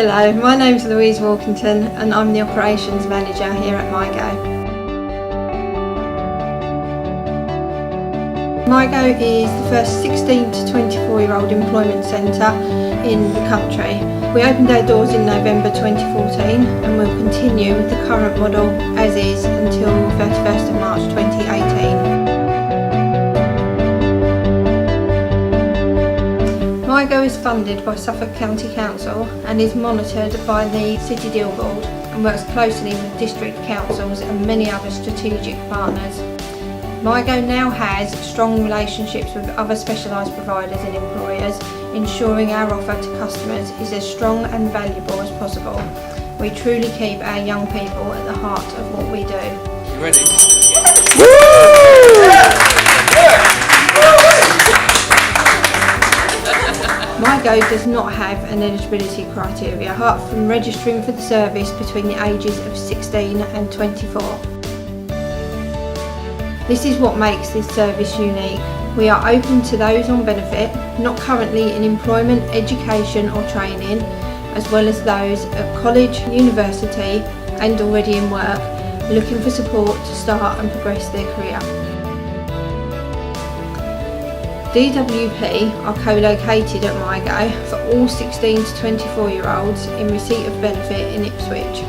Hello, my name's Louise Walkington and I'm the Operations Manager here at MyGo. MyGo is the first 16 to 24-year-old employment centre in the country. We opened our doors in November 2014 and will continue with the current model as is until 31st of March 2018. MyGo is funded by Suffolk County Council and is monitored by the City Deal Board and works closely with district councils and many other strategic partners. MyGo now has strong relationships with other specialised providers and employers, ensuring our offer to customers is as strong and valuable as possible. We truly keep our young people at the heart of what we do. You ready? MyGo does not have an eligibility criteria apart from registering for the service between the ages of 16 and 24. This is what makes this service unique. We are open to those on benefit, not currently in employment, education or training, as well as those at college, university and already in work, looking for support to start and progress their career. DWP are co-located at MyGo for all 16 to 24-year-olds in receipt of benefit in Ipswich.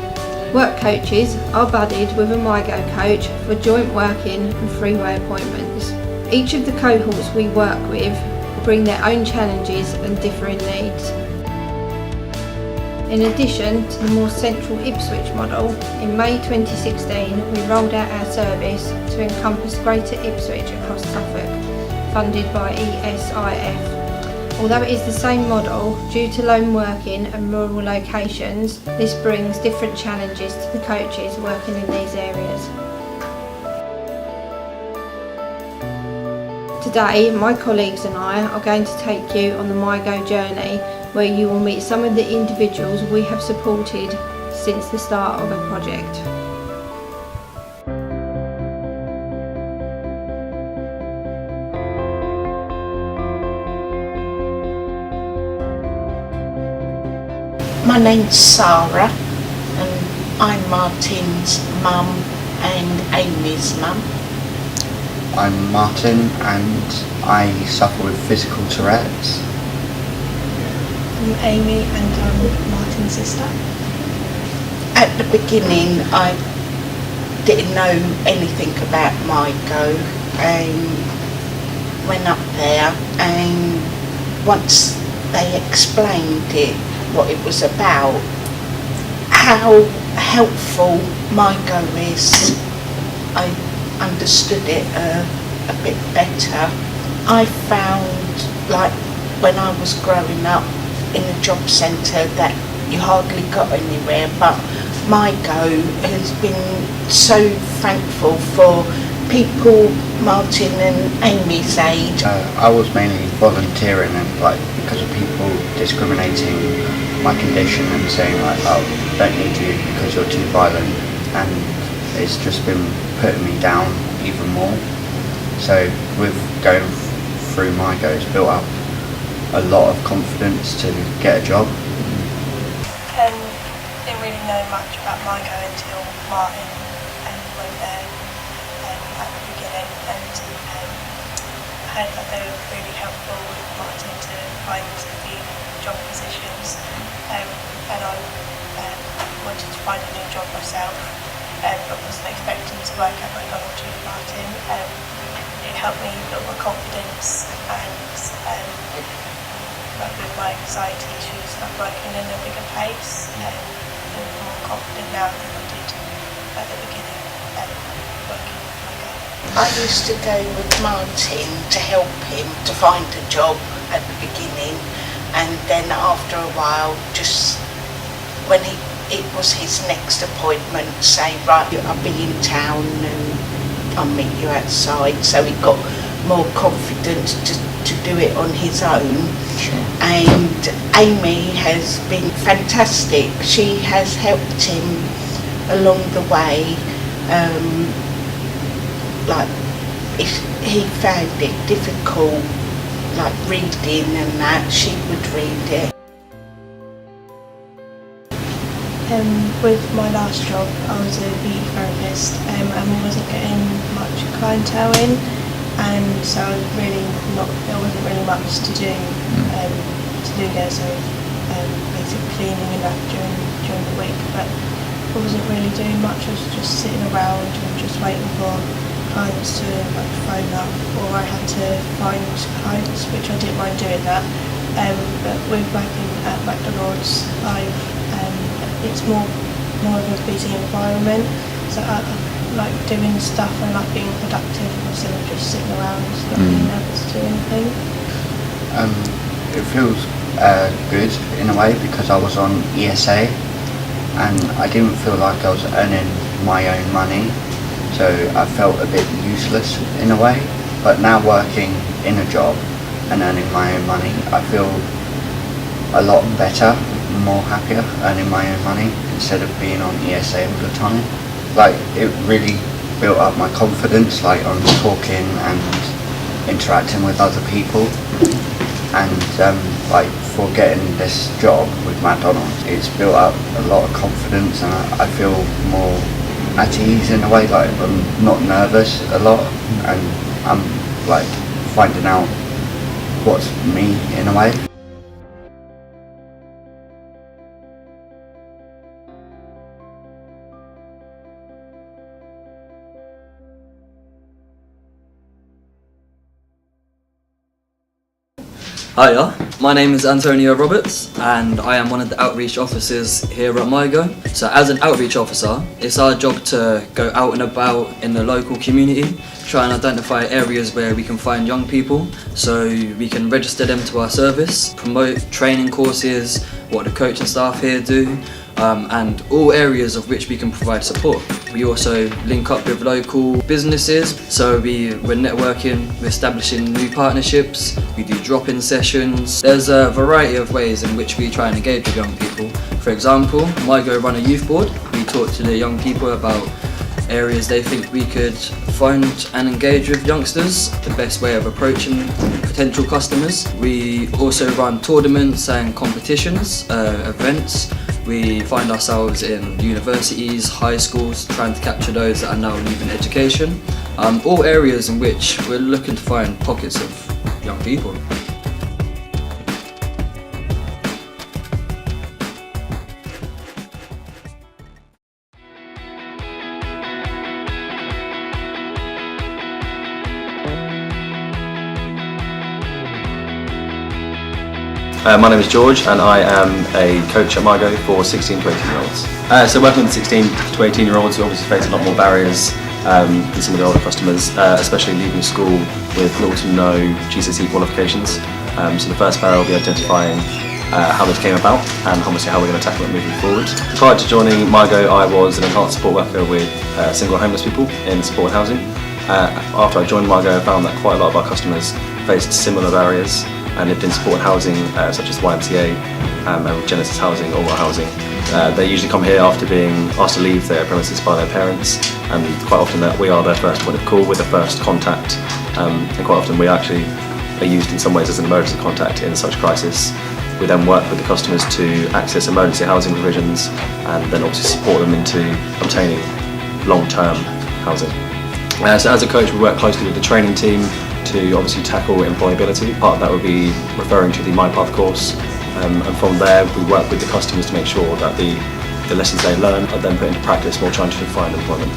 Work coaches are buddied with a MyGo coach for joint working and freeway appointments. Each of the cohorts we work with bring their own challenges and differing needs. In addition to the more central Ipswich model, in May 2016 we rolled out our service to encompass Greater Ipswich across Suffolk, funded by ESIF. Although it is the same model, due to lone working and rural locations, this brings different challenges to the coaches working in these areas. Today, my colleagues and I are going to take you on the MyGo journey, where you will meet some of the individuals we have supported since the start of a project. My name's Sarah and I'm Martin's mum and Amy's mum. I'm Martin and I suffer with physical Tourette's. I'm Amy and I'm Martin's sister. At the beginning I didn't know anything about MyGo and went up there, and once they explained it, what it was about, how helpful MyGo is, I understood it a bit better. I found, like when I was growing up in a job centre, that you hardly got anywhere, but MyGo has been so thankful for people Martin and Amy's age. I was mainly volunteering and because of people discriminating my condition and saying oh, don't need you because you're too violent, and it's just been putting me down even more. So with going through MyGo, it's built up a lot of confidence to get a job. Didn't really know much about MyGo until Martin went there at the beginning, and I heard that they were really helpful with Martin to find the job positions, and I wanted to find a new job myself, but wasn't expecting to work at McDonald's with Martin. It helped me build my confidence and with my anxiety issues, I'm working in a bigger pace and I'm more confident now than I did at the beginning working with MyGo. I used to go with Martin to help him to find a job at the beginning, and then after a while, just when it was his next appointment, say, right, I'll be in town and I'll meet you outside, so he got more confidence to do it on his own. Sure. And Amy has been fantastic. She has helped him along the way. If he found it difficult, like reading and that, she would read it. With my last job, I was a beauty therapist, and we wasn't getting much clientele in, and so there wasn't really much to do there. So basic cleaning and that during the week, but I wasn't really doing much. I was just sitting around and just waiting for clients to phone up, or I had to find clients, which I didn't mind doing that. But with working at McDonald's, it's more of a busy environment, so I like doing stuff and like being productive instead of just sitting around not being able to do anything. It feels good in a way because I was on ESA and I didn't feel like I was earning my own money, so I felt a bit useless in a way. But now working in a job and earning my own money, I feel a lot better, more happier earning my own money instead of being on ESA all the time. Like, it really built up my confidence, like on talking and interacting with other people, and like for getting this job with McDonald's, it's built up a lot of confidence, and I feel more at ease in a way. Like, I'm not nervous a lot, and I'm like finding out what's me in a way. Hiya, my name is Antonio Roberts and I am one of the outreach officers here at MyGo. So as an outreach officer, it's our job to go out and about in the local community, try and identify areas where we can find young people so we can register them to our service, promote training courses, what the coaching staff here do, and all areas of which we can provide support. We also link up with local businesses, so we're networking, we're establishing new partnerships, we do drop-in sessions. There's a variety of ways in which we try and engage with young people. For example, MyGo run a youth board. We talk to the young people about areas they think we could find and engage with youngsters, the best way of approaching potential customers. We also run tournaments and competitions, events. We find ourselves in universities, high schools, trying to capture those that are now leaving education. All areas in which we're looking to find pockets of young people. My name is George and I am a coach at MyGo for 16 to 18 year olds. So working with 16 to 18 year olds, we obviously face a lot more barriers than some of the older customers, especially leaving school with little to no GCSE qualifications. So the first barrier will be identifying how this came about and obviously how we're going to tackle it moving forward. Prior to joining MyGo, I was an enhanced support worker with single homeless people in supported housing. After I joined MyGo, I found that quite a lot of our customers faced similar barriers and lived in supported housing such as YMCA and Genesis Housing or Housing. They usually come here after being asked to leave their premises by their parents, and quite often that we are their first point of call, we're the first contact, and quite often we actually are used in some ways as an emergency contact in such crisis. We then work with the customers to access emergency housing provisions and then obviously support them into obtaining long-term housing. So as a coach, we work closely with the training team to obviously tackle employability. Part of that would be referring to the MyPath course, and from there we work with the customers to make sure that the lessons they learn are then put into practice while trying to find employment.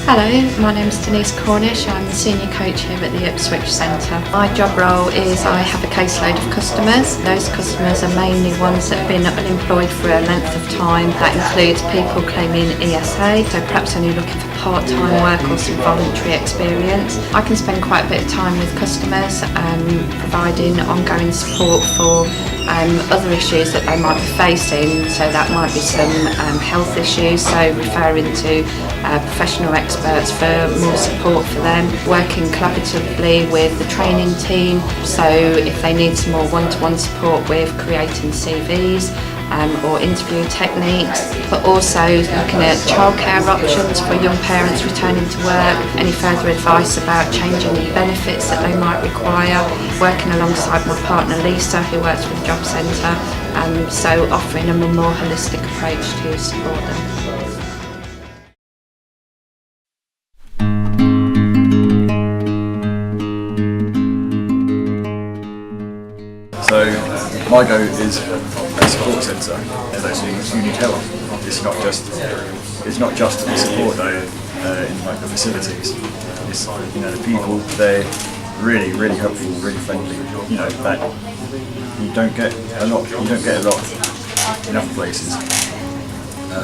Hello, my name is Denise Cornish. I'm the senior coach here at the Ipswich Centre. My job role is I have a caseload of customers. Those customers are mainly ones that have been unemployed for a length of time. That includes people claiming ESA, so perhaps only looking for part-time work or some voluntary experience. I can spend quite a bit of time with customers, providing ongoing support for other issues that they might be facing. So that might be some health issues, so referring to professional experts for more support for them, working collaboratively with the training team, so if they need some more one-to-one support with creating CVs, or interview techniques, but also looking at childcare options for young parents returning to work, any further advice about changing benefits that they might require, working alongside my partner Lisa, who works for the Job Centre, so offering them a more holistic approach to support them. So MyGo is a support centre, so you need help. It's not just the support though in like the facilities. It's the people, they're really helpful, really friendly. That you don't get a lot in other places.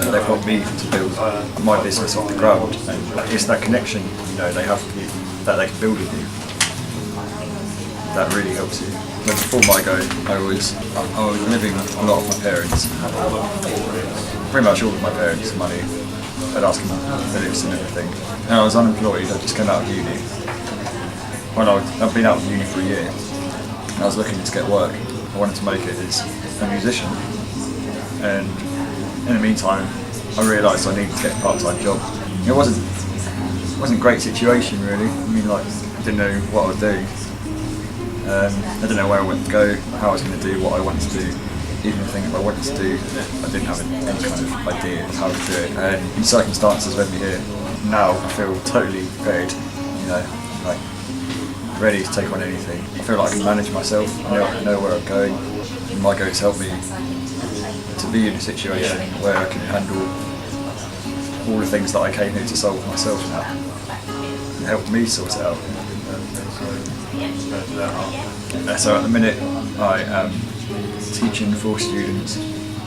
They've helped me to build my business off the ground, and it's that connection they have that they can build with you. That really helps you. But before MyGo, I was living a lot with my parents. Pretty much all of my parents' money. I'd ask them for lives and everything. And I was unemployed. I just came out of uni. I've been out of uni for a year. And I was looking to get work. I wanted to make it as a musician. And in the meantime, I realised I needed to get a part-time job. It wasn't a great situation really. I didn't know what I would do. I didn't know where I wanted to go, how I was going to do what I wanted to do. Even the thing I wanted to do, I didn't have any kind of idea of how to do it. And circumstances led me here. Now I feel totally prepared, ready to take on anything. I feel like I can manage myself, I know where I'm going. And MyGo has helped me to be in a situation where I can handle all the things that I came here to solve myself now. And help me sort it out. So at the minute I am teaching 4 students,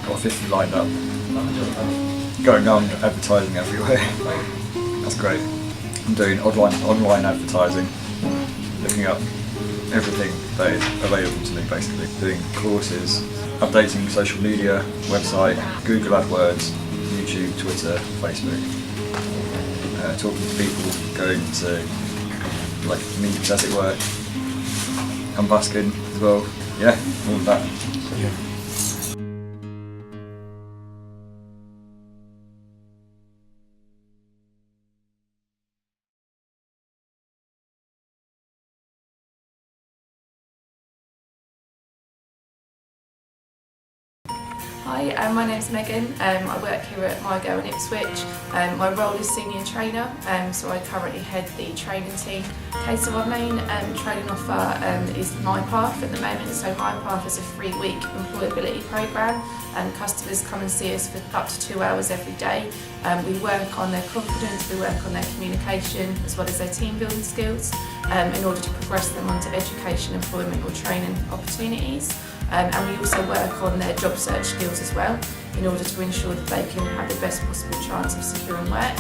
got 50 lined up, going on advertising everywhere. That's great. I'm doing online advertising, looking up everything that is available to me basically, doing courses, updating social media, website, Google AdWords, YouTube, Twitter, Facebook, talking to people, going to meetings as it were, unbusking as well, all of that. Hi, my name's Megan. I work here at MyGo in Ipswich. My role is senior trainer, so I currently head the training team. Okay, so our main training offer is MyPath at the moment. So MyPath is a 3-week employability programme, and customers come and see us for up to 2 hours every day. We work on their confidence, we work on their communication, as well as their team building skills, in order to progress them onto education, employment or training opportunities. And we also work on their job search skills as well, in order to ensure that they can have the best possible chance of securing work.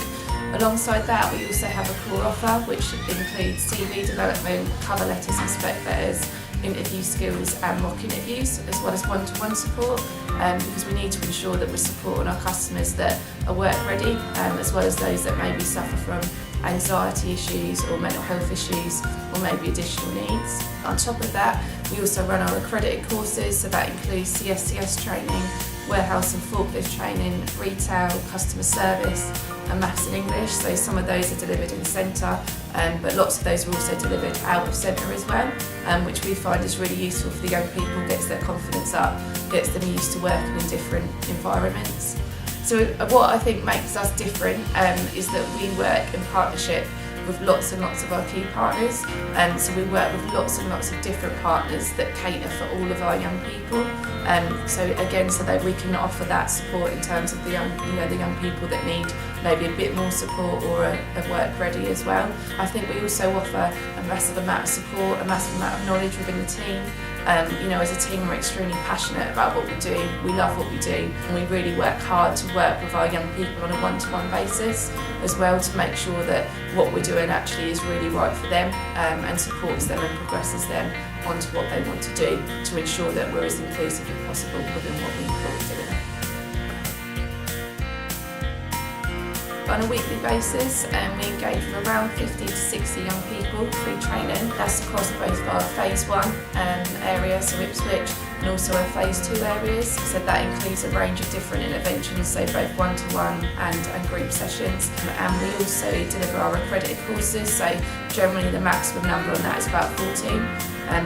Alongside that, we also have a core offer which includes CV development, cover letters and spec letters, interview skills and mock interviews, as well as one-to-one support, because we need to ensure that we're supporting our customers that are work ready, as well as those that maybe suffer from anxiety issues or mental health issues or maybe additional needs. On top of that, we also run our accredited courses, so that includes CSCS training, warehouse and forklift training, retail, customer service and maths and English. So some of those are delivered in centre, but lots of those are also delivered out of centre as well, which we find is really useful for the young people, gets their confidence up, gets them used to working in different environments. So what I think makes us different is that we work in partnership with lots and lots of our key partners, so we work with lots and lots of different partners that cater for all of our young people. So again, so that we can offer that support in terms of the young, the young people that need maybe a bit more support or are work ready as well. I think we also offer a massive amount of support, a massive amount of knowledge within the team. As a team, we're extremely passionate about what we do. We love what we do, and we really work hard to work with our young people on a one-to-one basis as well, to make sure that what we're doing actually is really right for them, and supports them and progresses them onto what they want to do, to ensure that we're as inclusive as possible within what we're doing. on a weekly basis, and we engage with around 50 to 60 young people through training. That's across both our phase 1 area, so Ipswich, and also our phase 2 areas. So that includes a range of different interventions, so both one-to-one and group sessions. And we also deliver our accredited courses, so generally the maximum number on that is about 14.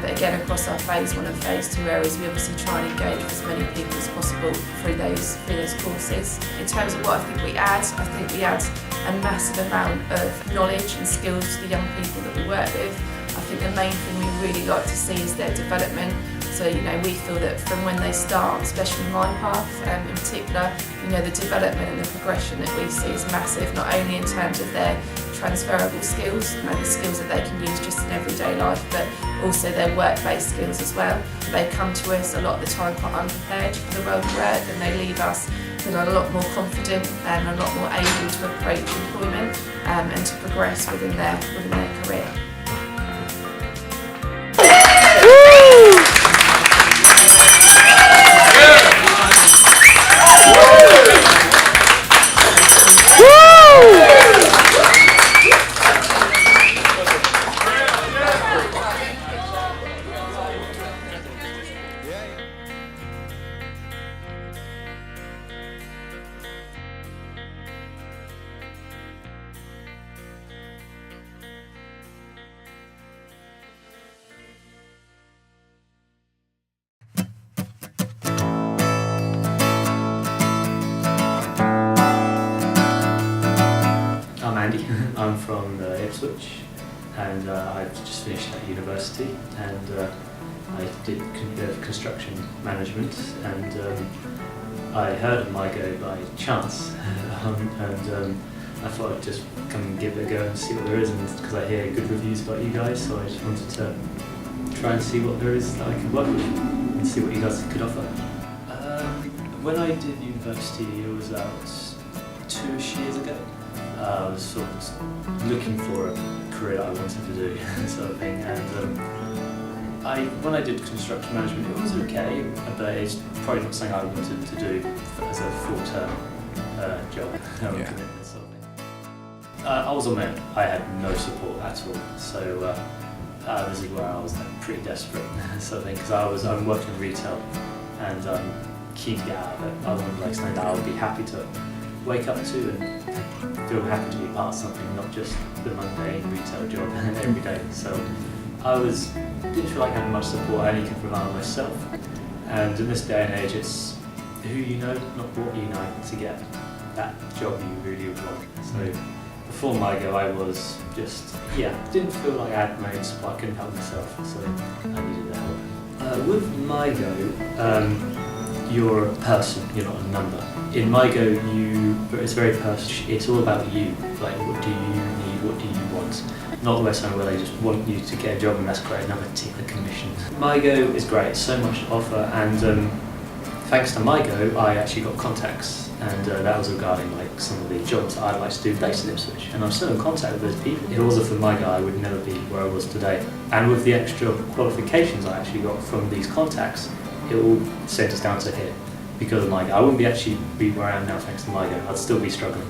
But again, across our phase 1 and phase 2 areas, we obviously try and engage with as many people as possible through those courses. In terms of what I think we add a massive amount of knowledge and skills to the young people that we work with. I think the main thing we really like to see is their development. So, we feel that from when they start, especially my path in particular, the development and the progression that we see is massive, not only in terms of their transferable skills, the skills that they can use just in everyday life, but also their work-based skills as well. They come to us a lot of the time quite unprepared for the world of work, and they leave us feeling a lot more confident and a lot more able to approach employment and to progress within their career. I'm Andy. I'm from Ipswich, and I've just finished at university, and I did a bit of construction management, and I heard of MyGo by chance, and I thought I'd just come and give it a go and see what there is, and because I hear good reviews about you guys, so I just wanted to try and see what there is that I could work with and see what you guys could offer. When I did university, it was about 2-ish years ago. I was sort of looking for a career that I wanted to do, sort of thing, and when I did construction management, it was okay, but it's probably not something I wanted to do as a full-term job. Commitment, sort of thing. I was on my own. I had no support at all, so this is where I was pretty desperate, sort of thing, because I'm working in retail, and I'm keen to get out of it. I wanted something that I would be happy to wake up to and feel happy to be part of something, not just the mundane retail job every day. So I didn't feel like I had much support. I only could rely on myself. And in this day and age, it's who you know, not what you know, to get that job you really would want. So before MyGo, I was didn't feel like I had my own support. I couldn't help myself, so I needed the help. With MyGo, you're a person, you're not a number. In MyGo, it's very personal. It's all about you. Like, what do you need? What do you want? Not where they just want you to get a job and that's great, another tick the commission. MyGo is great, so much to offer, and thanks to MyGo, I actually got contacts, and that was regarding some of the jobs that I'd like to do based in Ipswich, and I'm still in contact with those people. If it wasn't for MyGo, I would never be where I was today. And with the extra qualifications I actually got from these contacts, it all sent us down to here because of MyGo. I wouldn't be where I am now thanks to MyGo. I'd still be struggling.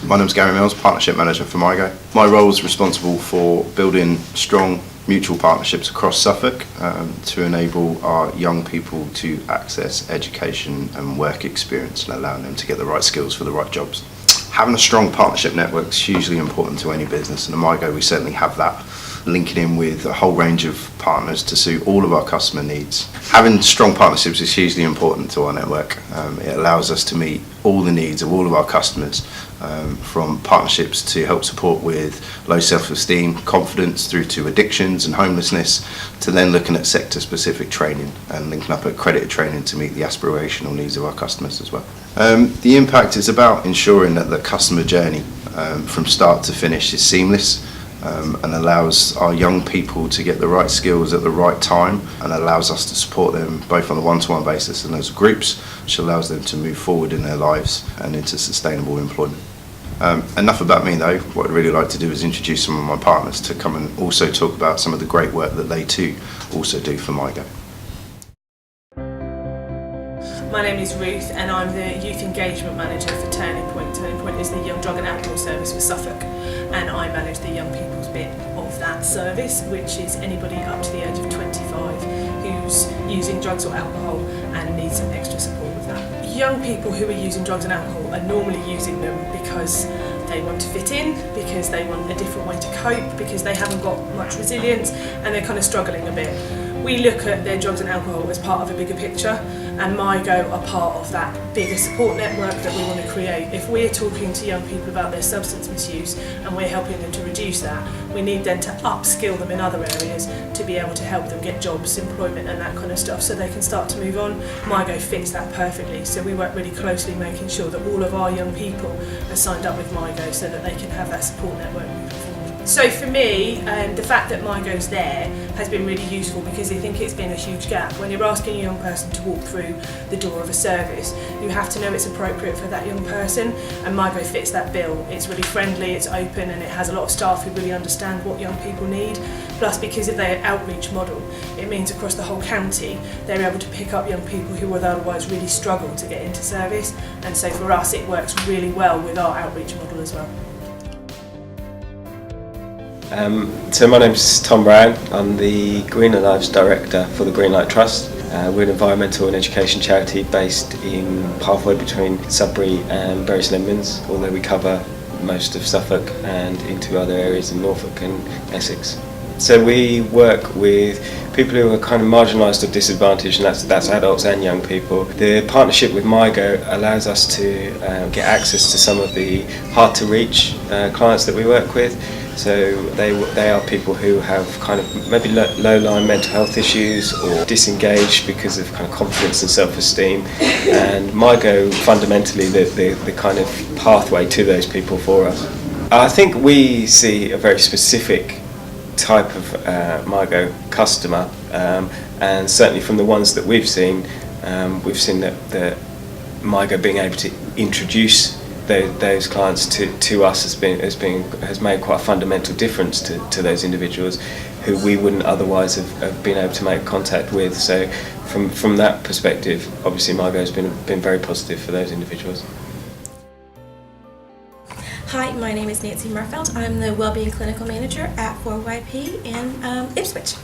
My name's Gary Mills, Partnership Manager for MyGo. My role is responsible for building strong mutual partnerships across Suffolk to enable our young people to access education and work experience and allowing them to get the right skills for the right jobs. Having a strong partnership network is hugely important to any business, and at MyGo we certainly have that, linking in with a whole range of partners to suit all of our customer needs. Having strong partnerships is hugely important to our network. It allows us to meet all the needs of all of our customers, from partnerships to help support with low self-esteem, confidence, through to addictions and homelessness, to then looking at sector-specific training and linking up accredited training to meet the aspirational needs of our customers as well. The impact is about ensuring that the customer journey from start to finish is seamless, and allows our young people to get the right skills at the right time, and allows us to support them both on a one-to-one basis and as groups, which allows them to move forward in their lives and into sustainable employment. Enough about me though. What I'd really like to do is introduce some of my partners to come and also talk about some of the great work that they too also do for MyGo. My name is Ruth and I'm the Youth Engagement Manager for Turning Point. Turning Point is the Young Drug and Alcohol Service for Suffolk, and I manage the young people's bit of that service, which is anybody up to the age of 25 who's using drugs or alcohol and needs some extra support with that. Young people who are using drugs and alcohol are normally using them because they want to fit in, because they want a different way to cope, because they haven't got much resilience and they're kind of struggling a bit. We look at their drugs and alcohol as part of a bigger picture, and MyGo are part of that bigger support network that we want to create. If we're talking to young people about their substance misuse and we're helping them to reduce that, we need then to upskill them in other areas to be able to help them get jobs, employment and that kind of stuff so they can start to move on. MyGo fits that perfectly, so we work really closely making sure that all of our young people are signed up with MyGo so that they can have that support network moving forward. So for me, the fact that MyGo's there has been really useful because I think it's been a huge gap. When you're asking a young person to walk through the door of a service, you have to know it's appropriate for that young person, and MyGo fits that bill. It's really friendly, it's open, and it has a lot of staff who really understand what young people need. Plus, because of their outreach model, it means across the whole county they're able to pick up young people who would otherwise really struggle to get into service, and so for us it works really well with our outreach model as well. So my name's Tom Brown. I'm the Greener Lives Director for the Greenlight Trust. We're an environmental and education charity based in halfway between Sudbury and Bury St Edmunds, although we cover most of Suffolk and into other areas in Norfolk and Essex. So we work with people who are kind of marginalised or disadvantaged, and that's adults and young people. The partnership with MyGo allows us to get access to some of the hard to reach clients that we work with. So they are people who have kind of maybe low-lying mental health issues or disengaged because of kind of confidence and self-esteem, and MyGo fundamentally the kind of pathway to those people for us. I think we see a very specific type of MyGo customer, and certainly from the ones that we've seen that MyGo being able to introduce those clients to us has made quite a fundamental difference to those individuals who we wouldn't otherwise have been able to make contact with. So from that perspective, obviously MyGo has been very positive for those individuals. Hi, my name is Nancy Murfeld. I'm the Wellbeing Clinical Manager at 4YP in Ipswich.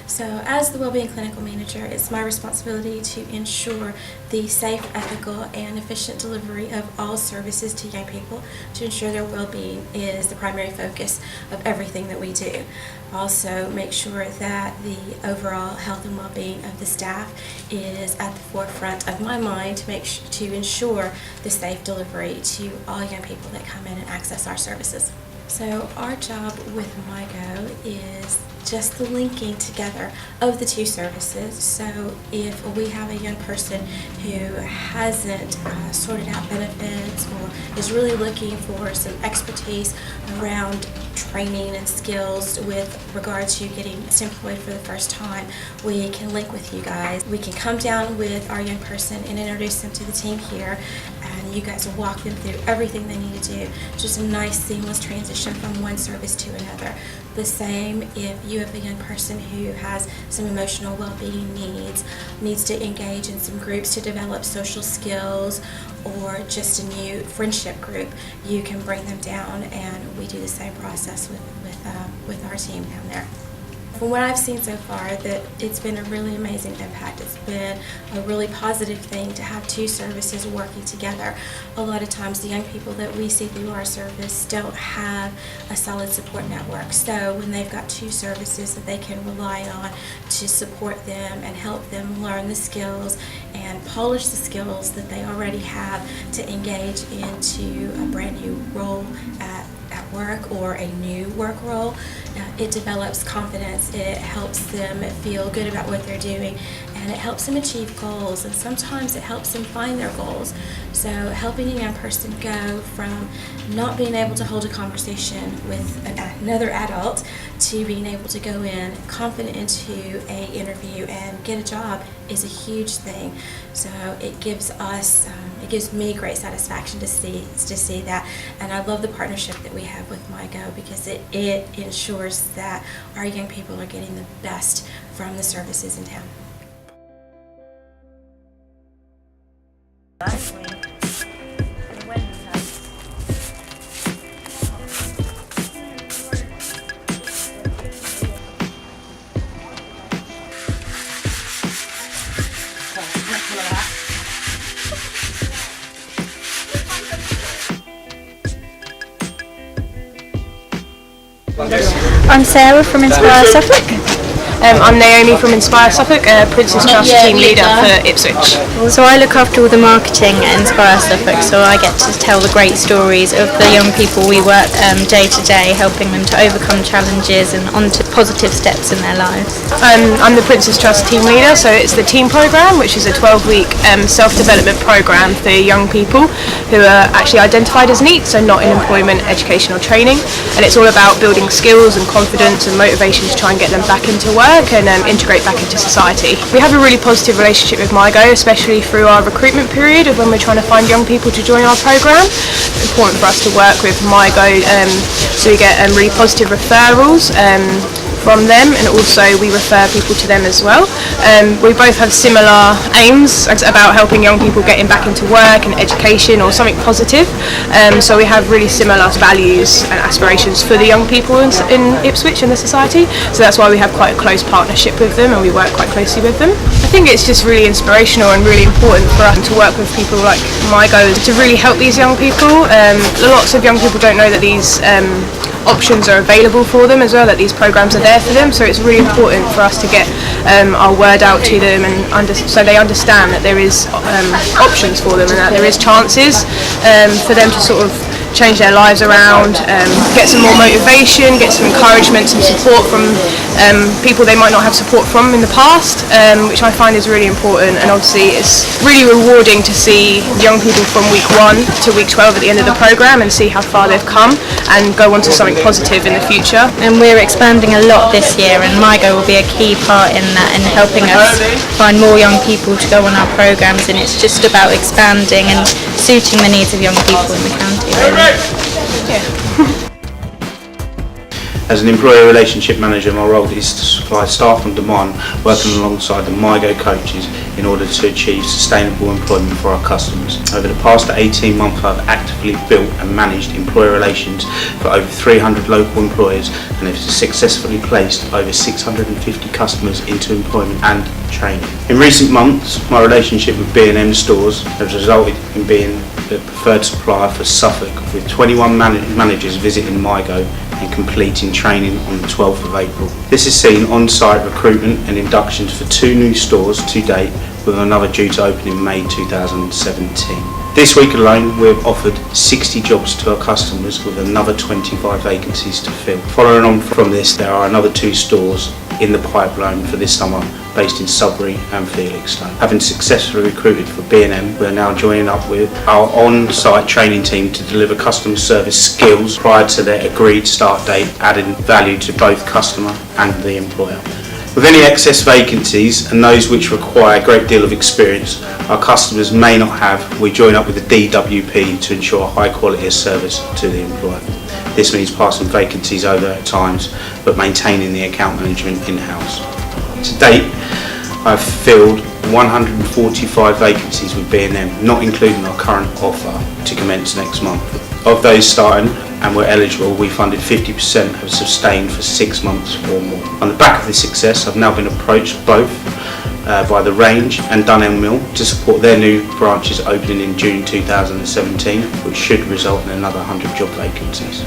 So as the Wellbeing Clinical Manager, it's my responsibility to ensure the safe, ethical, and efficient delivery of all services to young people, to ensure their well-being is the primary focus of everything that we do. Also make sure that the overall health and well-being of the staff is at the forefront of my mind to ensure the safe delivery to all young people that come in and access our services. So our job with MyGo is just the linking together of the two services. So if we have a young person who hasn't sorted out benefits or is really looking for some expertise around training and skills with regard to getting employed for the first time, we can link with you guys. We can come down with our young person and introduce them to the team here, and you guys will walk them through everything they need to do. Just a nice seamless transition from one service to another. The same if you have a young person who has some emotional well-being needs to engage in some groups to develop social skills or just a new friendship group, you can bring them down, and we do the same process with our team down there. From what I've seen so far, that it's been a really amazing impact. It's been a really positive thing to have two services working together. A lot of times the young people that we see through our service don't have a solid support network. So when they've got two services that they can rely on to support them and help them learn the skills and polish the skills that they already have to engage into a brand new role at work or a new work role, it develops confidence, it helps them feel good about what they're doing, and it helps them achieve goals, and sometimes it helps them find their goals. So helping a young person go from not being able to hold a conversation with another adult to being able to go in confident into an interview and get a job is a huge thing. So it gives us, it gives me great satisfaction to see that, and I love the partnership that we have with MyGo because it ensures that our young people are getting the best from the services in town. I'm Sarah from Inspire Suffolk. I'm Naomi from Inspire Suffolk, Princess Trust Team Leader for Ipswich. So I look after all the marketing at Inspire Suffolk, so I get to tell the great stories of the young people we work day to day, helping them to overcome challenges and onto positive steps in their lives. I'm the Princess Trust Team Leader, so it's the team programme, which is a 12-week self-development programme for young people who are actually identified as NEET, so not in employment, education or training, and it's all about building skills and confidence and motivation to try and get them back into work and integrate back into society. We have a really positive relationship with MyGo, especially through our recruitment period of when we're trying to find young people to join our programme. It's important for us to work with MyGo so we get really positive referrals from them, and also we refer people to them as well. We both have similar aims about helping young people getting back into work and education or something positive, so we have really similar values and aspirations for the young people in Ipswich and the society, so that's why we have quite a close partnership with them and we work quite closely with them. I think it's just really inspirational and really important for us to work with people like MyGo to really help these young people. Lots of young people don't know that these options are available for them as well, that these programs are there for them, so it's really important for us to get our word out to them and so they understand that there is options for them and that there is chances for them to sort of change their lives around, get some more motivation, get some encouragement, some support from people they might not have support from in the past, which I find is really important. And obviously it's really rewarding to see young people from week 1 to week 12 at the end of the programme and see how far they've come and go on to something positive in the future. And we're expanding a lot this year, and MyGo will be a key part in that and helping us find more young people to go on our programmes, and it's just about expanding and suiting the needs of young people in the county, really. As an employer relationship manager, my role is to supply staff on demand, working alongside the MyGo coaches in order to achieve sustainable employment for our customers. Over the past 18 months, I've actively built and managed employer relations for over 300 local employers and have successfully placed over 650 customers into employment and training. In recent months, my relationship with B&M stores has resulted in being the preferred supplier for Suffolk, with 21 managers visiting MyGo and completing training on the 12th of April. This has seen on-site recruitment and inductions for 2 new stores to date, with another due to open in May 2017. This week alone, we have offered 60 jobs to our customers with another 25 vacancies to fill. Following on from this, there are another 2 stores in the pipeline for this summer, based in Sudbury and Felixstowe. Having successfully recruited for B&M, we are now joining up with our on-site training team to deliver customer service skills prior to their agreed start date, adding value to both customer and the employer. With any excess vacancies and those which require a great deal of experience our customers may not have, we join up with the DWP to ensure a high quality of service to the employer. This means passing vacancies over at times, but maintaining the account management in-house. To date, I've filled 145 vacancies with B&M, not including our current offer to commence next month. Of those starting and were eligible, we funded 50% have sustained for 6 months or more. On the back of this success, I've now been approached both by the Range and Dunelm Mill to support their new branches opening in June 2017, which should result in another 100 job vacancies.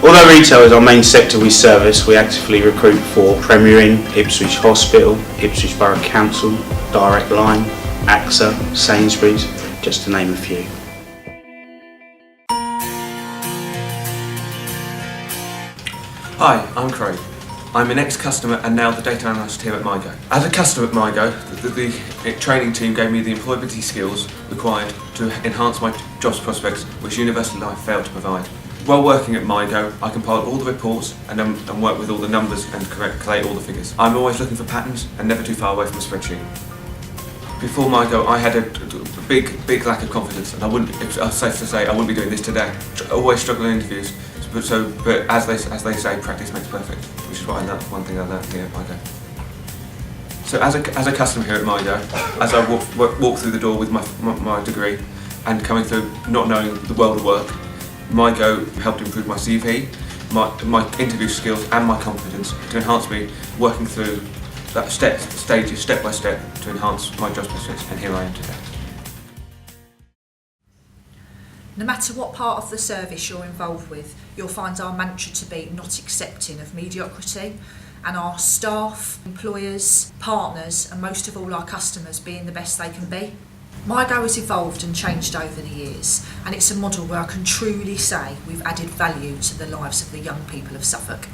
Although retail is our main sector we service, we actively recruit for Premier Inn, Ipswich Hospital, Ipswich Borough Council, Direct Line, AXA, Sainsbury's, just to name a few. Hi, I'm Craig. I'm an ex-customer and now the data analyst here at MyGo. As a customer at MyGo, the training team gave me the employability skills required to enhance my jobs prospects, which university life failed to provide. While working at MyGo, I compiled all the reports and work with all the numbers and collate all the figures. I'm always looking for patterns and never too far away from a spreadsheet. Before MyGo, I had a big lack of confidence, and it's safe to say I wouldn't be doing this today. Always struggle in interviews, but as they say, practice makes perfect, which is what I learned. One thing I learned here at MyGo. So as a customer here at MyGo, as I walk through the door with my degree and coming through not knowing the world of work, MyGo helped improve my CV, my interview skills and my confidence to enhance me working through that stages step by step to enhance my job prospects, and here I am today. No matter what part of the service you're involved with, you'll find our mantra to be not accepting of mediocrity, and our staff, employers, partners and most of all our customers being the best they can be. MyGo has evolved and changed over the years, and it's a model where I can truly say we've added value to the lives of the young people of Suffolk.